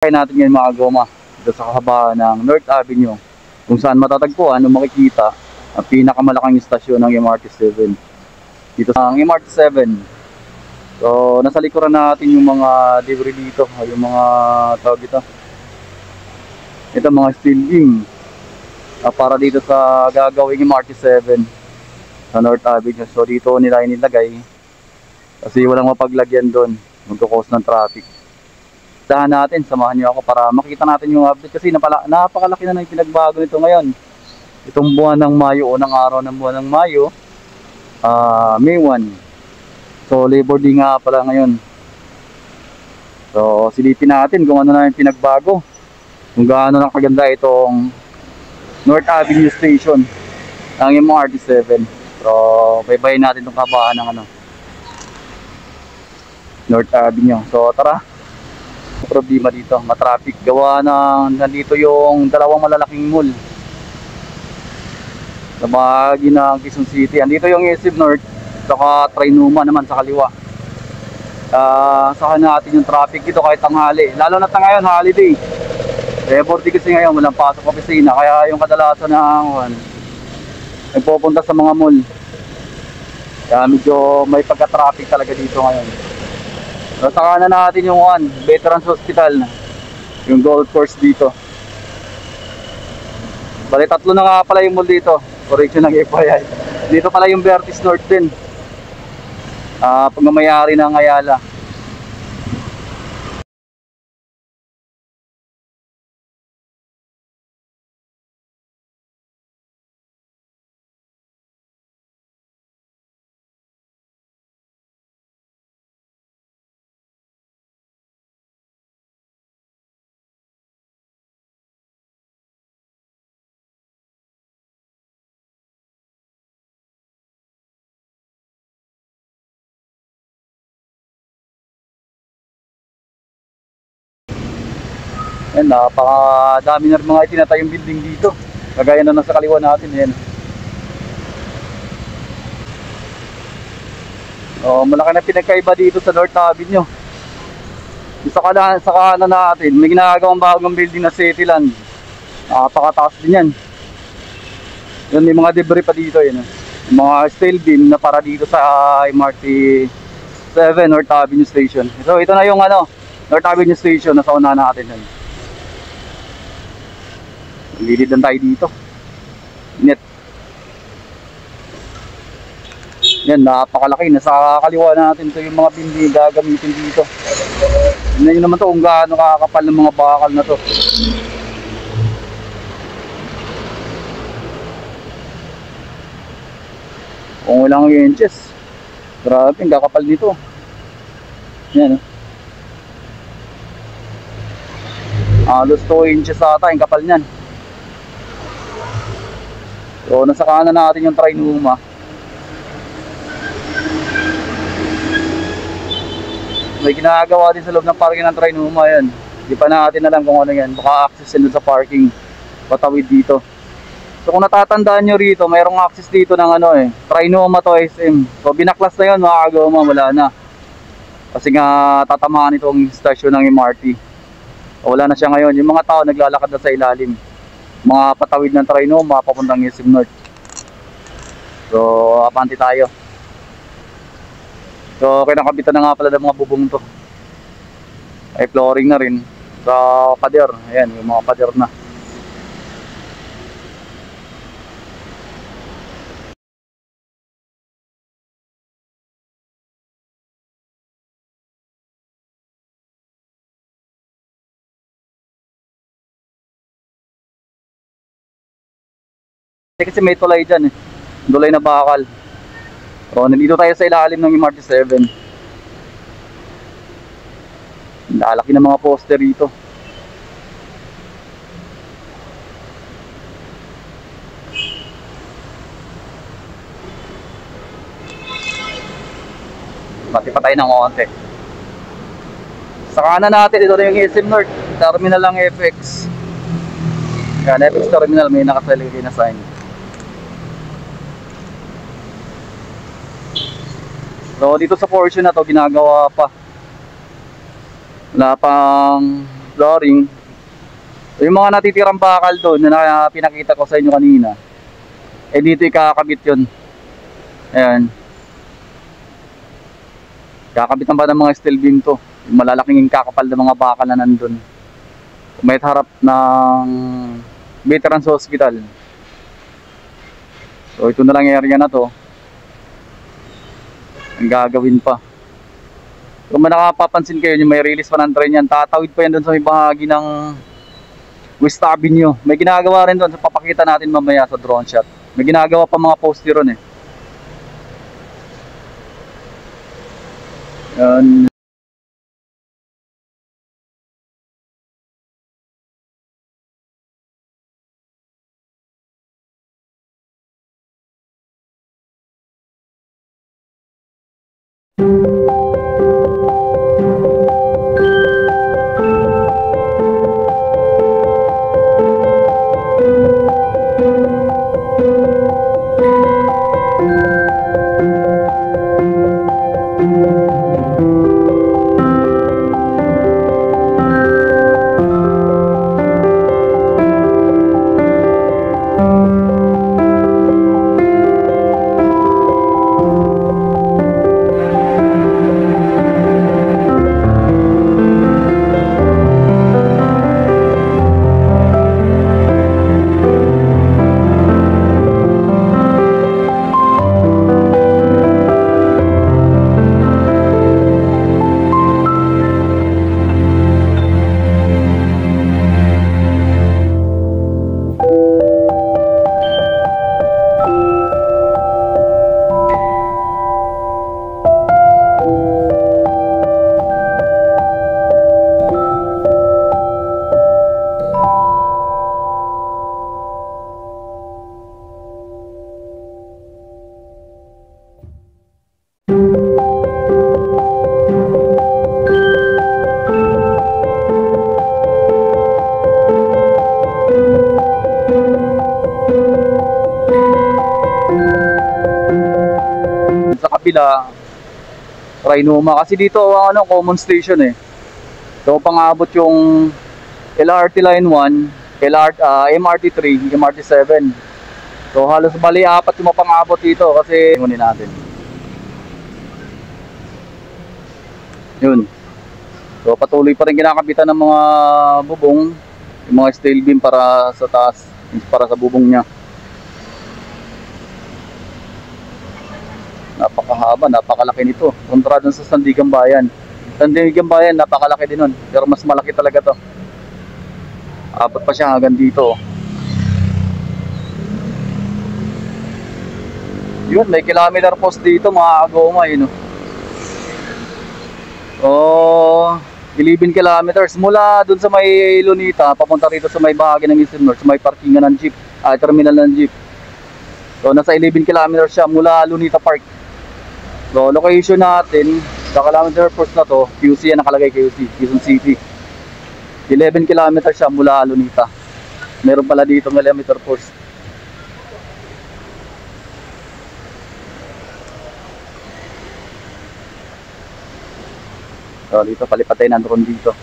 Kaya natin ngayon mga goma dito sa kahabaan ng North Avenue, kung saan matatagpuan o makikita ang pinakamalaking istasyon ng MRT-7 dito sa MRT-7. So nasa likuran natin yung mga debris dito, yung mga tawag ito mga steel beam para dito sa gagawing MRT-7 sa North Avenue. So dito nila inilagay kasi walang mapaglagyan doon, magkakos ng traffic. Samahan niyo ako para makita natin yung update kasi napakalaki na yung pinagbago nito ngayon. Itong buwan ng Mayo, unang araw ng buwan ng Mayo, May 1. So Labor Day nga pala ngayon. So silipin natin kung ano na yung pinagbago, kung gaano na kaganda itong North Avenue Station ng MRT-7. So baybayin natin itong kabaan ng North Avenue. So tara. Problema dito, matraffic gawa ng nandito yung dalawang malalaking mall sa bahagi ng Quezon City. Andito yung SM North, saka Trinoma naman sa kaliwa. Saka natin yung traffic dito kahit tanghali, lalo na ngayon holiday. Labor Day kasi ngayon, walang pasok opisina, kaya yung kadalasan ng nagpupunta sa mga mall, kaya medyo may pagka-traffic talaga dito ngayon. Saka na natin yung Veterans Hospital, yung golf course dito. Bali tatlo na nga pala yung mall dito, correction ng FYI. Dito pala yung Vertis North din, pagmamayari ng Ayala. Yan, napakadami na rin mga itinatayong building dito. Kagaya na nasa kaliwa natin, yan. Malaki na pinagkaiba dito sa North Avenue. Sa kanan natin, may ginagawang bagong building na Cityland. Napakataas din yan. Yan, may mga debris pa dito, yan. Mga steel beam na para dito sa MRT-7 North Avenue Station. So ito na yung North Avenue Station na sa una natin. Yan. Lilid lang tayo dito. Net. Yan, napakalaki. Nasa kaliwa natin ito yung mga bindi gagamitin dito. Tignan nyo naman ito kung gaano kakapal ng mga bakal na to. Kung ilang inches. Grabe, ang kakapal dito. Yan. Halos 2 inches ata yung kapal niyan. So nasa kanan natin yung Trinoma. May ginagawa din sa loob ng parking ng Trinoma yan. Hindi pa natin alam kung ano yan. Baka access din sa parking patawid dito. So kung natatandaan nyo rito, mayroong access dito ng Trinoma to SM. So binaklas na yun mga kagoma, wala na. Kasi nga tatamaan itong stasyon ng MRT. So, wala na siya ngayon. Yung mga tao naglalakad na sa ilalim. Mga patawid ng Trinoma papuntang SM North. So apanti tayo. So kinakabitan na nga pala ng mga bubong to. Ay flooring na rin sa pader. Ayan yung mga pader na. Kasi may tulay dyan tulay na bakal. So nandito tayo sa ilalim ng MRT-7. Lalaki ng mga poster rito. Mati pa tayo ng konti. Sa kanan natin, ito na yung SM North, terminal ng FX. Yan, FX terminal, may nakasaligay na sign. So dito sa portion na to ginagawa pa. Wala pang flooring. So, yung mga natitirang bakal doon na pinakita ko sa inyo kanina, eh dito ikakabit yun. Ayan. Kakabitan pa ng mga steel beam to. Yung malalaking kakapal na mga bakal na nandun. May harap ng Veterans Hospital. So ito na lang area na to. Ang gagawin pa. Kung nakapapansin kayo, yung may release pa ng train yan, tatawid pa yan doon sa may bahagi ng West Avenue. May ginagawa rin doon, so papakita natin mamaya sa drone shot. May ginagawa pa mga poster ron eh. Yan. Sa kabila, Trinoma. Kasi dito ano, common station eh. So pang-abot yung LRT Line 1, MRT 3, MRT 7. So halos bali apat yung mapang-abot dito kasi ngunin natin. Yun. So patuloy pa rin kinakabitan ng mga bubong, yung mga steel beam para sa taas, para sa bubong niya. Napakahaba, napakalaki nito. Kontra dun sa Sandigan Bayan. Sandigan Bayan, napakalaki din nun. Pero mas malaki talaga to. Abot pa siya hanggang dito. Yun, may kilometer post dito mga agoma yun. Oh, 11 kilometers mula dun sa may Lunita papunta rito sa may bahagi ng Eastern North, sa may parkingan ng jeep, terminal ng jeep. So nasa 11 kilometers siya mula Lunita Park. So location natin sa kilometer post na to, QC yan nakalagay, QC, Quezon City. 11 kilometers siya mula Lunita. Meron pala dito ng kilometer post. So dito palipat tayo ng drone dito.